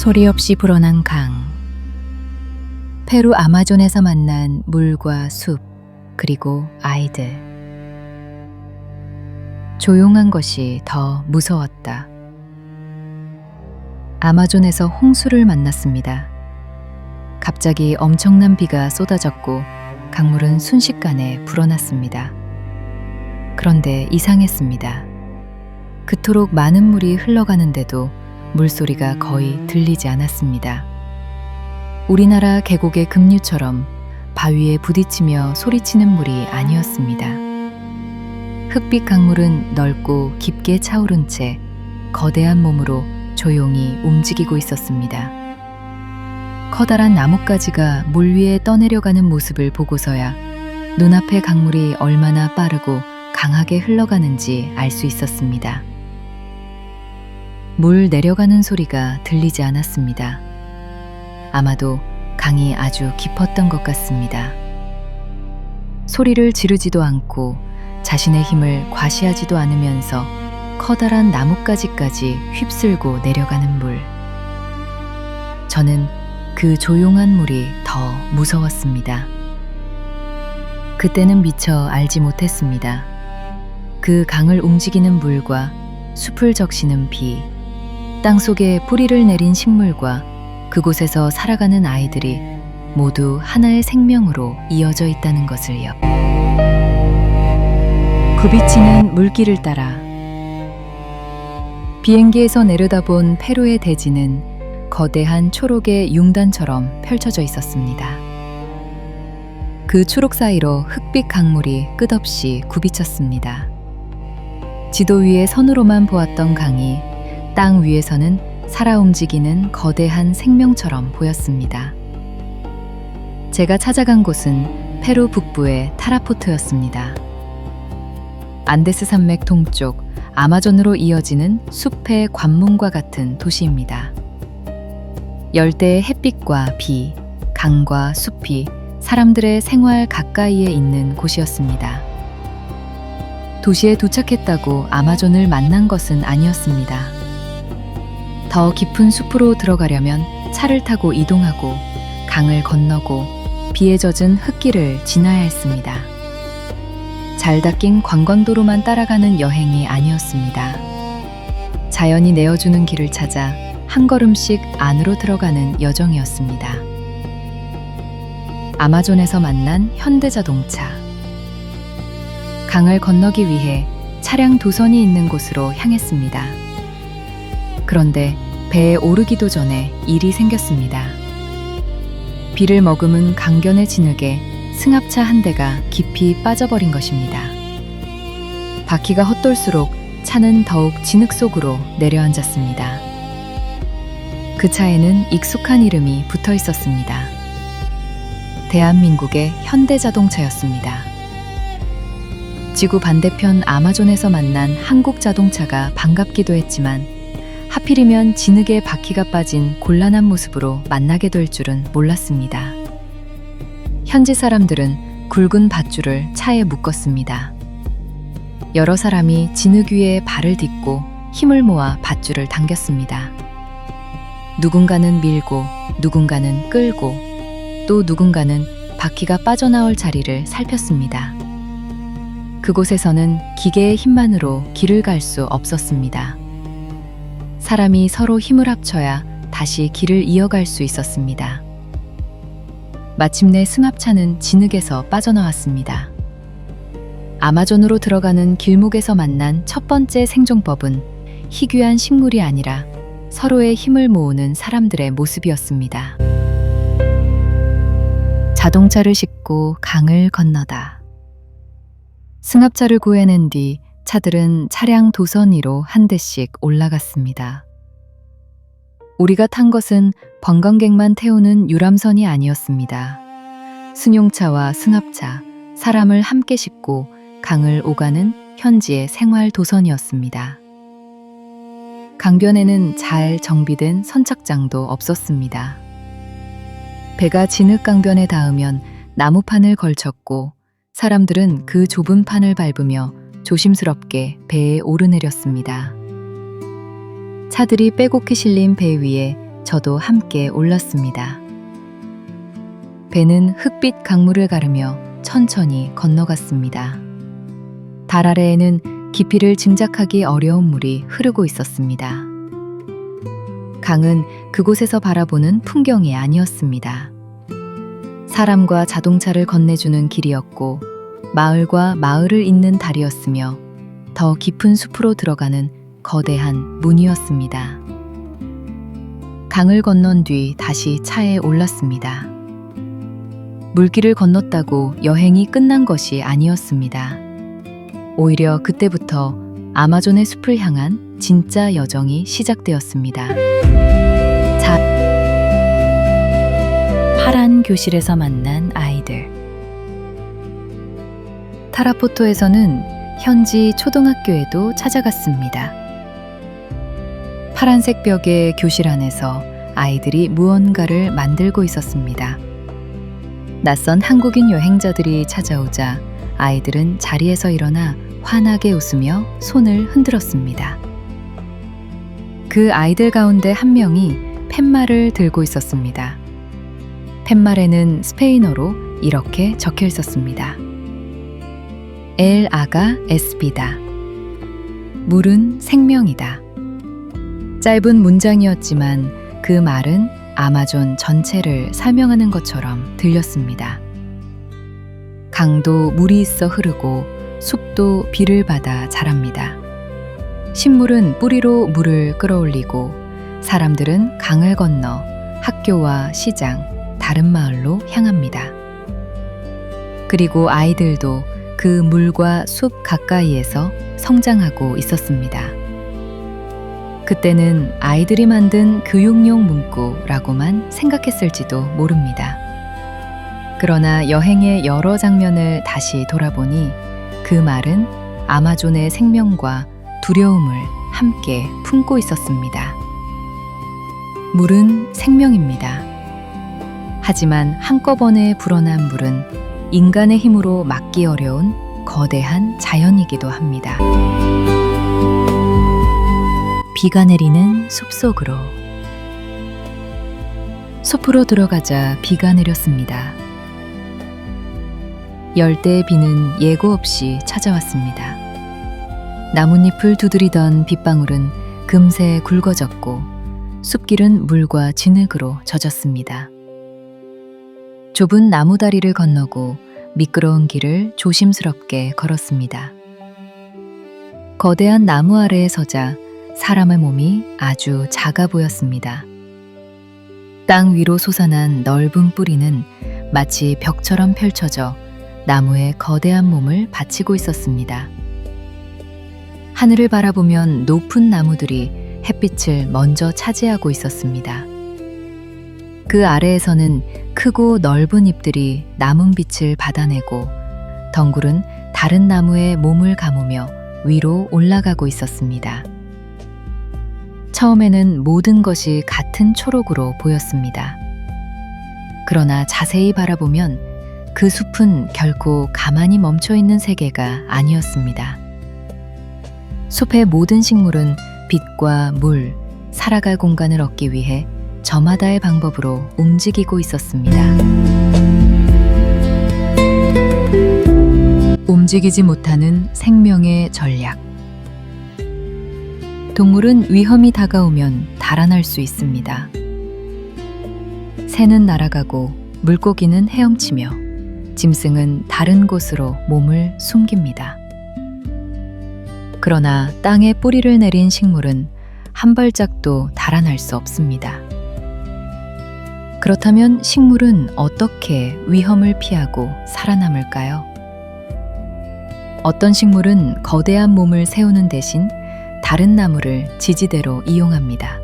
소리 없이 불어난 강. 페루 아마존에서 만난 물과 숲, 그리고 아이들. 조용한 것이 더 무서웠다. 아마존에서 홍수를 만났습니다. 갑자기 엄청난 비가 쏟아졌고 강물은 순식간에 불어났습니다. 그런데 이상했습니다. 그토록 많은 물이 흘러가는데도 물소리가 거의 들리지 않았습니다. 우리나라 계곡의 급류처럼 바위에 부딪히며 소리치는 물이 아니었습니다. 흑빛 강물은 넓고 깊게 차오른 채 거대한 몸으로 조용히 움직이고 있었습니다. 커다란 나뭇가지가 물 위에 떠내려가는 모습을 보고서야 눈앞의 강물이 얼마나 빠르고 강하게 흘러가는지 알 수 있었습니다. 물 내려가는 소리가 들리지 않았습니다. 아마도 강이 아주 깊었던 것 같습니다. 소리를 지르지도 않고 자신의 힘을 과시하지도 않으면서 커다란 나뭇가지까지 휩쓸고 내려가는 물. 저는 그 조용한 물이 더 무서웠습니다. 그때는 미처 알지 못했습니다. 그 강을 움직이는 물과 숲을 적시는 비, 땅속에 뿌리를 내린 식물과 그곳에서 살아가는 아이들이 모두 하나의 생명으로 이어져 있다는 것을요. 굽이치는 물길을 따라 비행기에서 내려다본 페루의 대지는 거대한 초록의 융단처럼 펼쳐져 있었습니다. 그 초록 사이로 흑빛 강물이 끝없이 굽이쳤습니다. 지도 위에 선으로만 보았던 강이 땅 위에서는 살아 움직이는 거대한 생명처럼 보였습니다. 제가 찾아간 곳은 페루 북부의 타라포트였습니다. 안데스 산맥 동쪽 아마존으로 이어지는 숲의 관문과 같은 도시입니다. 열대의 햇빛과 비, 강과 숲이 사람들의 생활 가까이에 있는 곳이었습니다. 도시에 도착했다고 아마존을 만난 것은 아니었습니다. 더 깊은 숲으로 들어가려면 차를 타고 이동하고 강을 건너고 비에 젖은 흙길을 지나야 했습니다. 잘 닦인 관광도로만 따라가는 여행이 아니었습니다. 자연이 내어주는 길을 찾아 한 걸음씩 안으로 들어가는 여정이었습니다. 아마존에서 만난 현대자동차. 강을 건너기 위해 차량 도선이 있는 곳으로 향했습니다. 그런데 배에 오르기도 전에 일이 생겼습니다. 비를 머금은 강변의 진흙에 승합차 한 대가 깊이 빠져버린 것입니다. 바퀴가 헛돌수록 차는 더욱 진흙 속으로 내려앉았습니다. 그 차에는 익숙한 이름이 붙어 있었습니다. 대한민국의 현대자동차였습니다. 지구 반대편 아마존에서 만난 한국 자동차가 반갑기도 했지만 하필이면 진흙에 바퀴가 빠진 곤란한 모습으로 만나게 될 줄은 몰랐습니다. 현지 사람들은 굵은 밧줄을 차에 묶었습니다. 여러 사람이 진흙 위에 발을 딛고 힘을 모아 밧줄을 당겼습니다. 누군가는 밀고, 누군가는 끌고, 또 누군가는 바퀴가 빠져나올 자리를 살폈습니다. 그곳에서는 기계의 힘만으로 길을 갈 수 없었습니다. 사람이 서로 힘을 합쳐야 다시 길을 이어갈 수 있었습니다. 마침내 승합차는 진흙에서 빠져나왔습니다. 아마존으로 들어가는 길목에서 만난 첫 번째 생존법은 희귀한 식물이 아니라 서로의 힘을 모으는 사람들의 모습이었습니다. 자동차를 싣고 강을 건너다. 승합차를 구해낸 뒤 차들은 차량 도선 위로 한 대씩 올라갔습니다. 우리가 탄 것은 관광객만 태우는 유람선이 아니었습니다. 승용차와 승합차, 사람을 함께 싣고 강을 오가는 현지의 생활 도선이었습니다. 강변에는 잘 정비된 선착장도 없었습니다. 배가 진흙 강변에 닿으면 나무판을 걸쳤고 사람들은 그 좁은 판을 밟으며 조심스럽게 배에 오르내렸습니다. 차들이 빼곡히 실린 배 위에 저도 함께 올랐습니다. 배는 흑빛 강물을 가르며 천천히 건너갔습니다. 달 아래에는 깊이를 짐작하기 어려운 물이 흐르고 있었습니다. 강은 그곳에서 바라보는 풍경이 아니었습니다. 사람과 자동차를 건네주는 길이었고 마을과 마을을 잇는 다리였으며 더 깊은 숲으로 들어가는 거대한 문이었습니다. 강을 건넌 뒤 다시 차에 올랐습니다. 물길을 건넜다고 여행이 끝난 것이 아니었습니다. 오히려 그때부터 아마존의 숲을 향한 진짜 여정이 시작되었습니다. 파란 교실에서 만난 아이들. 타라포토에서는 현지 초등학교에도 찾아갔습니다. 파란색 벽의 교실 안에서 아이들이 무언가를 만들고 있었습니다. 낯선 한국인 여행자들이 찾아오자 아이들은 자리에서 일어나 환하게 웃으며 손을 흔들었습니다. 그 아이들 가운데 한 명이 팻말을 들고 있었습니다. 팻말에는 스페인어로 이렇게 적혀 있었습니다. 엘 아가 에스비다. 물은 생명이다. 짧은 문장이었지만 그 말은 아마존 전체를 설명하는 것처럼 들렸습니다. 강도 물이 있어 흐르고 숲도 비를 받아 자랍니다. 식물은 뿌리로 물을 끌어올리고 사람들은 강을 건너 학교와 시장, 다른 마을로 향합니다. 그리고 아이들도 그 물과 숲 가까이에서 성장하고 있었습니다. 그때는 아이들이 만든 교육용 문구라고만 생각했을지도 모릅니다. 그러나 여행의 여러 장면을 다시 돌아보니 그 말은 아마존의 생명과 두려움을 함께 품고 있었습니다. 물은 생명입니다. 하지만 한꺼번에 불어난 물은 인간의 힘으로 막기 어려운 거대한 자연이기도 합니다. 비가 내리는 숲속으로. 숲으로 들어가자 비가 내렸습니다. 열대의 비는 예고 없이 찾아왔습니다. 나뭇잎을 두드리던 빗방울은 금세 굵어졌고 숲길은 물과 진흙으로 젖었습니다. 좁은 나무 다리를 건너고 미끄러운 길을 조심스럽게 걸었습니다. 거대한 나무 아래에 서자 사람의 몸이 아주 작아 보였습니다. 땅 위로 솟아난 넓은 뿌리는 마치 벽처럼 펼쳐져 나무의 거대한 몸을 받치고 있었습니다. 하늘을 바라보면 높은 나무들이 햇빛을 먼저 차지하고 있었습니다. 그 아래에서는 크고 넓은 잎들이 남은 빛을 받아내고 덩굴은 다른 나무에 몸을 감으며 위로 올라가고 있었습니다. 처음에는 모든 것이 같은 초록으로 보였습니다. 그러나 자세히 바라보면 그 숲은 결코 가만히 멈춰 있는 세계가 아니었습니다. 숲의 모든 식물은 빛과 물, 살아갈 공간을 얻기 위해 저마다의 방법으로 움직이고 있었습니다. 움직이지 못하는 생명의 전략. 동물은 위험이 다가오면 달아날 수 있습니다. 새는 날아가고 물고기는 헤엄치며 짐승은 다른 곳으로 몸을 숨깁니다. 그러나 땅에 뿌리를 내린 식물은 한 발짝도 달아날 수 없습니다. 그렇다면 식물은 어떻게 위험을 피하고 살아남을까요? 어떤 식물은 거대한 몸을 세우는 대신 다른 나무를 지지대로 이용합니다.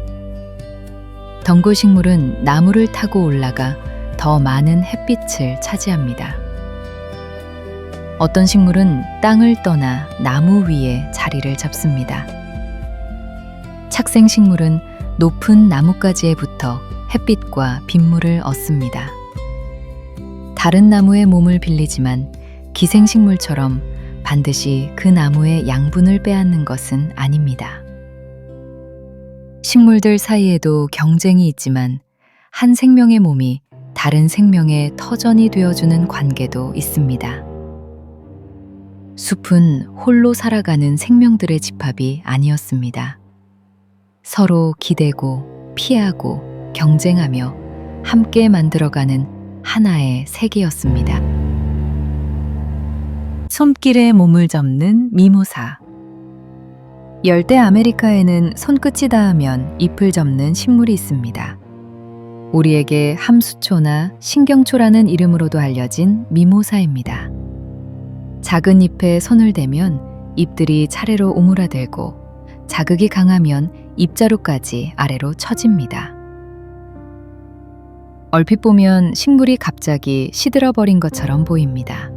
덩굴 식물은 나무를 타고 올라가 더 많은 햇빛을 차지합니다. 어떤 식물은 땅을 떠나 나무 위에 자리를 잡습니다. 착생식물은 높은 나뭇가지에 붙어 햇빛과 빗물을 얻습니다. 다른 나무의 몸을 빌리지만 기생식물처럼 반드시 그 나무의 양분을 빼앗는 것은 아닙니다. 식물들 사이에도 경쟁이 있지만 한 생명의 몸이 다른 생명의 터전이 되어주는 관계도 있습니다. 숲은 홀로 살아가는 생명들의 집합이 아니었습니다. 서로 기대고 피하고 경쟁하며 함께 만들어가는 하나의 세계였습니다. 손길에 몸을 접는 미모사. 열대 아메리카에는 손끝이 닿으면 잎을 접는 식물이 있습니다. 우리에게 함수초나 신경초라는 이름으로도 알려진 미모사입니다. 작은 잎에 손을 대면 잎들이 차례로 오므라들고 자극이 강하면 잎자루까지 아래로 처집니다. 얼핏 보면 식물이 갑자기 시들어버린 것처럼 보입니다.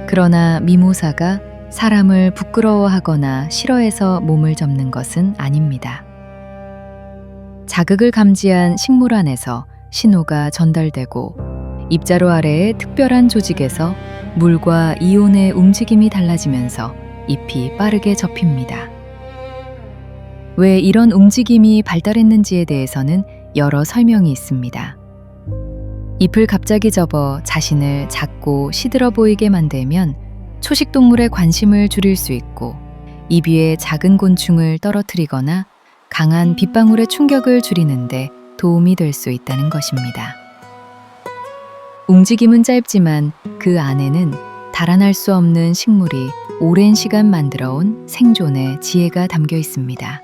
그러나 미모사가 사람을 부끄러워하거나 싫어해서 몸을 접는 것은 아닙니다. 자극을 감지한 식물 안에서 신호가 전달되고 잎자루 아래의 특별한 조직에서 물과 이온의 움직임이 달라지면서 잎이 빠르게 접힙니다. 왜 이런 움직임이 발달했는지에 대해서는 여러 설명이 있습니다. 잎을 갑자기 접어 자신을 작고 시들어 보이게 만들면 초식동물의 관심을 줄일 수 있고 잎 위에 작은 곤충을 떨어뜨리거나 강한 빗방울의 충격을 줄이는데 도움이 될 수 있다는 것입니다. 움직임은 짧지만 그 안에는 달아날 수 없는 식물이 오랜 시간 만들어온 생존의 지혜가 담겨 있습니다.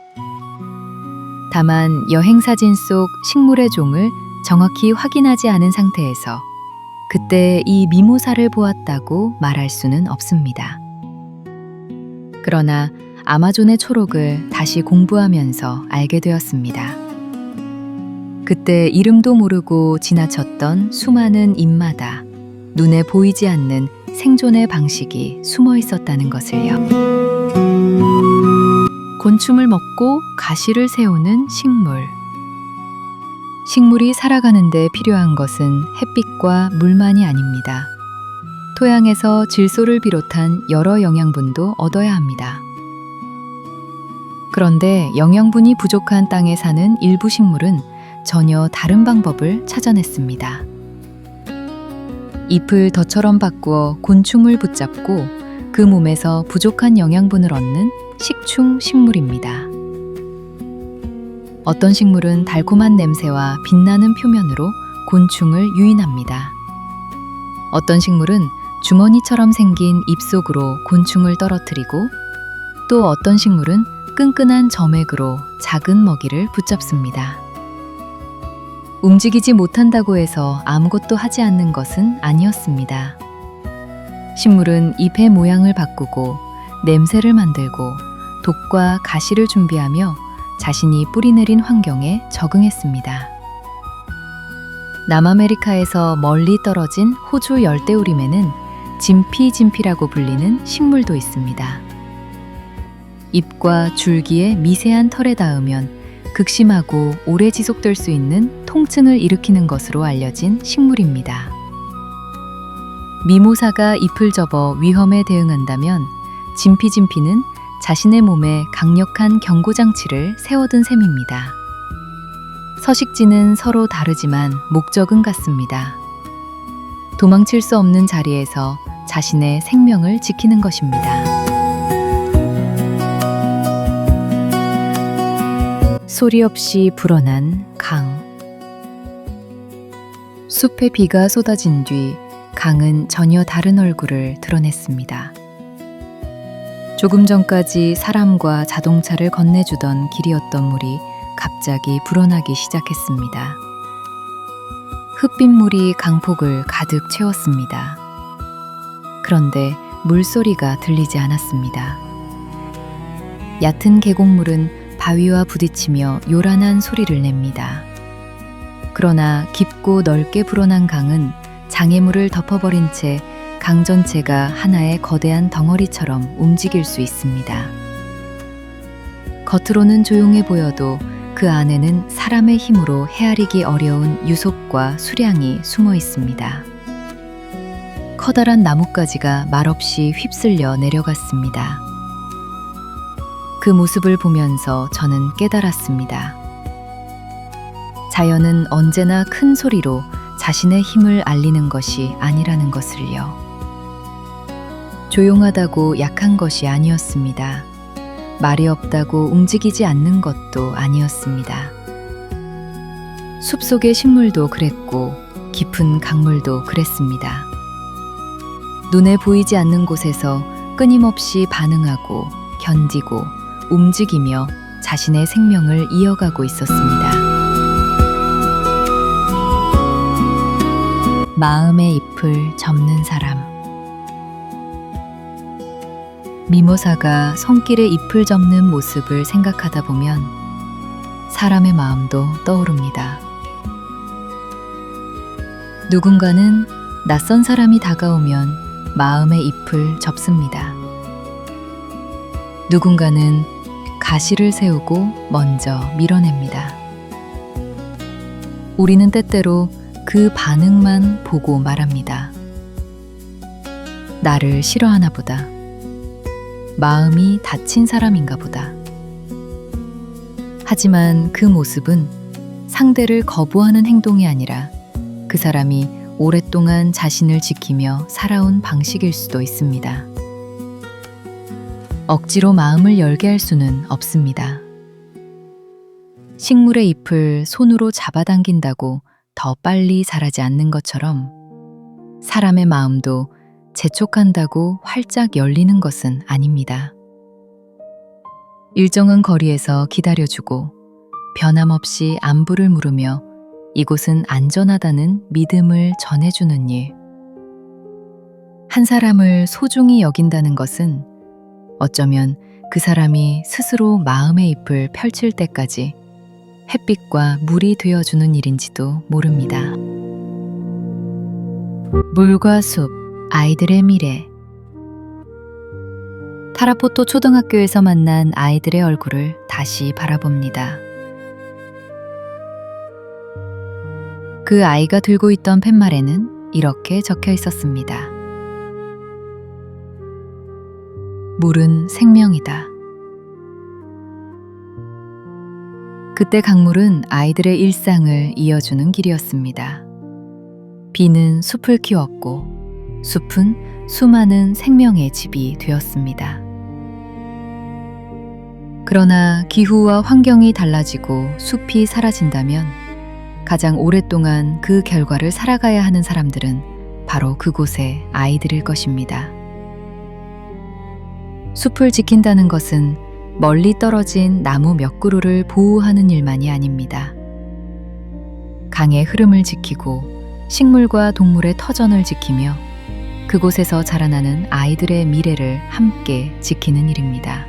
다만 여행사진 속 식물의 종을 정확히 확인하지 않은 상태에서 그때 이 미모사를 보았다고 말할 수는 없습니다. 그러나 아마존의 초록을 다시 공부하면서 알게 되었습니다. 그때 이름도 모르고 지나쳤던 수많은 잎마다 눈에 보이지 않는 생존의 방식이 숨어 있었다는 것을요. 곤충을 먹고 가시를 세우는 식물. 식물이 살아가는 데 필요한 것은 햇빛과 물만이 아닙니다. 토양에서 질소를 비롯한 여러 영양분도 얻어야 합니다. 그런데 영양분이 부족한 땅에 사는 일부 식물은 전혀 다른 방법을 찾아냈습니다. 잎을 덫처럼 바꾸어 곤충을 붙잡고 그 몸에서 부족한 영양분을 얻는 식충 식물입니다. 어떤 식물은 달콤한 냄새와 빛나는 표면으로 곤충을 유인합니다. 어떤 식물은 주머니처럼 생긴 잎 속으로 곤충을 떨어뜨리고 또 어떤 식물은 끈끈한 점액으로 작은 먹이를 붙잡습니다. 움직이지 못한다고 해서 아무것도 하지 않는 것은 아니었습니다. 식물은 잎의 모양을 바꾸고 냄새를 만들고 독과 가시를 준비하며 자신이 뿌리내린 환경에 적응했습니다. 남아메리카에서 멀리 떨어진 호주 열대우림에는 진피진피라고 불리는 식물도 있습니다. 잎과 줄기의 미세한 털에 닿으면 극심하고 오래 지속될 수 있는 통증을 일으키는 것으로 알려진 식물입니다. 미모사가 잎을 접어 위험에 대응한다면 진피진피는 자신의 몸에 강력한 경고장치를 세워둔 셈입니다. 서식지는 서로 다르지만 목적은 같습니다. 도망칠 수 없는 자리에서 자신의 생명을 지키는 것입니다. 소리 없이 불어난 강. 숲에 비가 쏟아진 뒤 강은 전혀 다른 얼굴을 드러냈습니다. 조금 전까지 사람과 자동차를 건네주던 길이었던 물이 갑자기 불어나기 시작했습니다. 흙빗물이 강폭을 가득 채웠습니다. 그런데 물소리가 들리지 않았습니다. 얕은 계곡물은 바위와 부딪히며 요란한 소리를 냅니다. 그러나 깊고 넓게 불어난 강은 장애물을 덮어버린 채 강 전체가 하나의 거대한 덩어리처럼 움직일 수 있습니다. 겉으로는 조용해 보여도 그 안에는 사람의 힘으로 헤아리기 어려운 유속과 수량이 숨어 있습니다. 커다란 나뭇가지가 말없이 휩쓸려 내려갔습니다. 그 모습을 보면서 저는 깨달았습니다. 자연은 언제나 큰 소리로 자신의 힘을 알리는 것이 아니라는 것을요. 조용하다고 약한 것이 아니었습니다. 말이 없다고 움직이지 않는 것도 아니었습니다. 숲속의 식물도 그랬고 깊은 강물도 그랬습니다. 눈에 보이지 않는 곳에서 끊임없이 반응하고 견디고 움직이며 자신의 생명을 이어가고 있었습니다. 마음의 잎을 접는 사람. 미모사가 손길에 잎을 접는 모습을 생각하다 보면 사람의 마음도 떠오릅니다. 누군가는 낯선 사람이 다가오면 마음의 잎을 접습니다. 누군가는 가시를 세우고 먼저 밀어냅니다. 우리는 때때로 그 반응만 보고 말합니다. 나를 싫어하나 보다. 마음이 다친 사람인가 보다. 하지만 그 모습은 상대를 거부하는 행동이 아니라 그 사람이 오랫동안 자신을 지키며 살아온 방식일 수도 있습니다. 억지로 마음을 열게 할 수는 없습니다. 식물의 잎을 손으로 잡아당긴다고 더 빨리 자라지 않는 것처럼 사람의 마음도 재촉한다고 활짝 열리는 것은 아닙니다. 일정한 거리에서 기다려주고 변함없이 안부를 물으며 이곳은 안전하다는 믿음을 전해주는 일. 한 사람을 소중히 여긴다는 것은 어쩌면 그 사람이 스스로 마음의 잎을 펼칠 때까지 햇빛과 물이 되어주는 일인지도 모릅니다. 물과 숲, 아이들의 미래. 타라포토 초등학교에서 만난 아이들의 얼굴을 다시 바라봅니다. 그 아이가 들고 있던 팻말에는 이렇게 적혀 있었습니다. 물은 생명이다. 그때 강물은 아이들의 일상을 이어주는 길이었습니다. 비는 숲을 키웠고 숲은 수많은 생명의 집이 되었습니다. 그러나 기후와 환경이 달라지고 숲이 사라진다면 가장 오랫동안 그 결과를 살아가야 하는 사람들은 바로 그곳의 아이들일 것입니다. 숲을 지킨다는 것은 멀리 떨어진 나무 몇 그루를 보호하는 일만이 아닙니다. 강의 흐름을 지키고 식물과 동물의 터전을 지키며 그곳에서 자라나는 아이들의 미래를 함께 지키는 일입니다.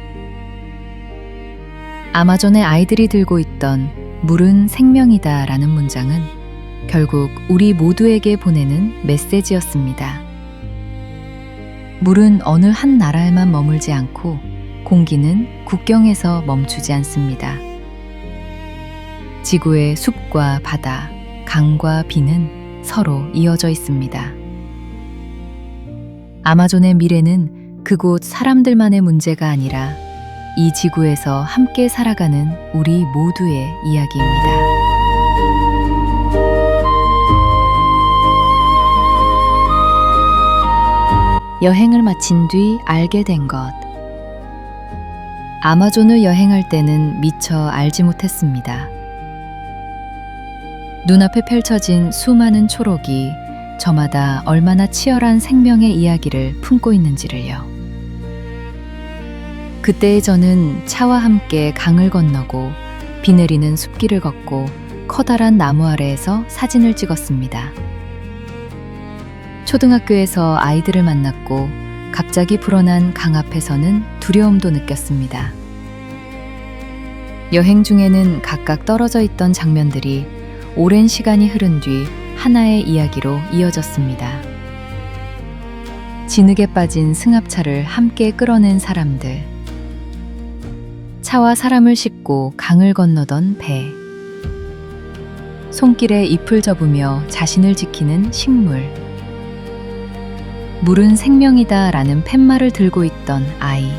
아마존의 아이들이 들고 있던 물은 생명이다 라는 문장은 결국 우리 모두에게 보내는 메시지였습니다. 물은 어느 한 나라에만 머물지 않고 공기는 국경에서 멈추지 않습니다. 지구의 숲과 바다, 강과 비는 서로 이어져 있습니다. 아마존의 미래는 그곳 사람들만의 문제가 아니라 이 지구에서 함께 살아가는 우리 모두의 이야기입니다. 여행을 마친 뒤 알게 된 것. 아마존을 여행할 때는 미처 알지 못했습니다. 눈앞에 펼쳐진 수많은 초록이 저마다 얼마나 치열한 생명의 이야기를 품고 있는지를요. 그때의 저는 차와 함께 강을 건너고 비 내리는 숲길을 걷고 커다란 나무 아래에서 사진을 찍었습니다. 초등학교에서 아이들을 만났고 갑자기 불어난 강 앞에서는 두려움도 느꼈습니다. 여행 중에는 각각 떨어져 있던 장면들이 오랜 시간이 흐른 뒤 하나의 이야기로 이어졌습니다. 진흙에 빠진 승합차를 함께 끌어낸 사람들, 차와 사람을 싣고 강을 건너던 배, 손길에 잎을 접으며 자신을 지키는 식물, 물은 생명이다 라는 팻말을 들고 있던 아이,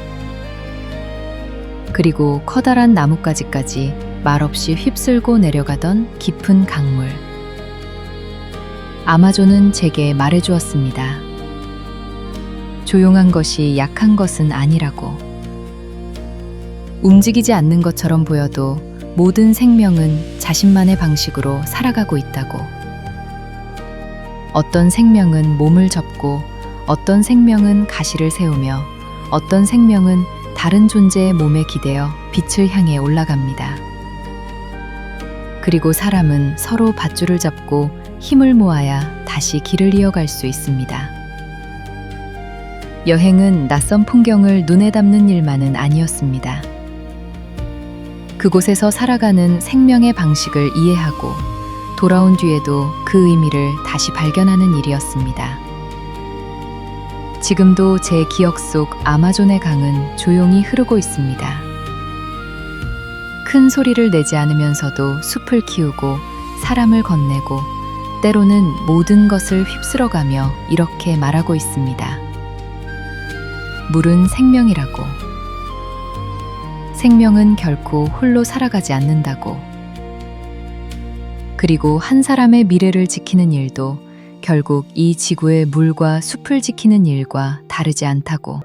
그리고 커다란 나뭇가지까지 말없이 휩쓸고 내려가던 깊은 강물. 아마존은 제게 말해주었습니다. 조용한 것이 약한 것은 아니라고. 움직이지 않는 것처럼 보여도 모든 생명은 자신만의 방식으로 살아가고 있다고. 어떤 생명은 몸을 접고, 어떤 생명은 가시를 세우며, 어떤 생명은 다른 존재의 몸에 기대어 빛을 향해 올라갑니다. 그리고 사람은 서로 밧줄을 잡고 힘을 모아야 다시 길을 이어갈 수 있습니다. 여행은 낯선 풍경을 눈에 담는 일만은 아니었습니다. 그곳에서 살아가는 생명의 방식을 이해하고 돌아온 뒤에도 그 의미를 다시 발견하는 일이었습니다. 지금도 제 기억 속 아마존의 강은 조용히 흐르고 있습니다. 큰 소리를 내지 않으면서도 숲을 키우고 사람을 건네고 때로는 모든 것을 휩쓸어가며 이렇게 말하고 있습니다. 물은 생명이라고. 생명은 결코 홀로 살아가지 않는다고. 그리고 한 사람의 미래를 지키는 일도 결국 이 지구의 물과 숲을 지키는 일과 다르지 않다고.